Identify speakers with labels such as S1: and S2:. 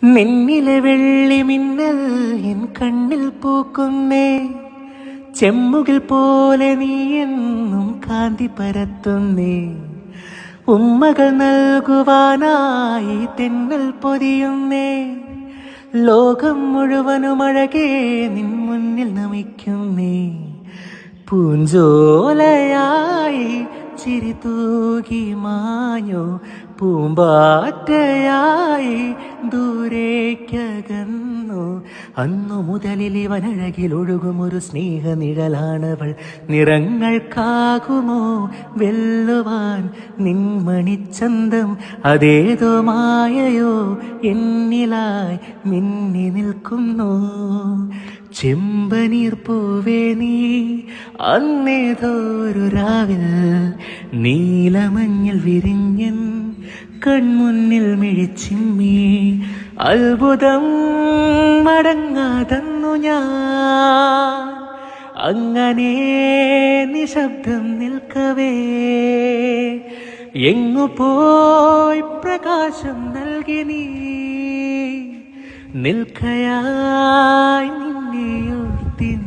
S1: നിന്നിലെ വെള്ളി മിന്നൽ എൻ കണ്ണിൽ പൂക്കുന്നേ, ചെമ്മുകിൽ പോലെ നീ എന്നും കാന്തി പരത്തുന്നേ. ഉമ്മകൾ നൽകുവാനായി തെന്നൽ പൊതിയുന്നേ, ലോകം മുഴുവനും അഴകേ നിൻ മുന്നിൽ നമിക്കുന്നേ. പൂഞ്ചോലയായി ചിരി തൂകി മാഞ്ഞോ, പൂമ്പാറ്റയായി ദൂരേക്കകന്നു. അന്നു മുതലിവനഴകിൽ ഒഴുകുമൊരു സ്നേഹനിഴലാണവൾ. നിറങ്ങൾക്കാകുമോ വെല്ലുവാൻ നിൻമണിച്ചന്തം? അതേതോ മായയോ എന്നിലായി മിന്നി നിൽക്കുന്നു. ചെമ്പനീർ പൂവേ നീ അന്നേതോരു രാവിൽ നീലമഞ്ഞിൽ വിരിഞ്ഞൻ കൺമുന്നിൽ മിഴിച്ചിമ്മി. അത്ഭുതം മടങ്ങാതന്നു ഞാൻ അങ്ങനെ നിശബ്ദം നിൽക്കവേ. എങ്ങു പോയി പ്രകാശം നൽകി നീ നിൽക്കയായി നിന്നെയോർത്തിൻ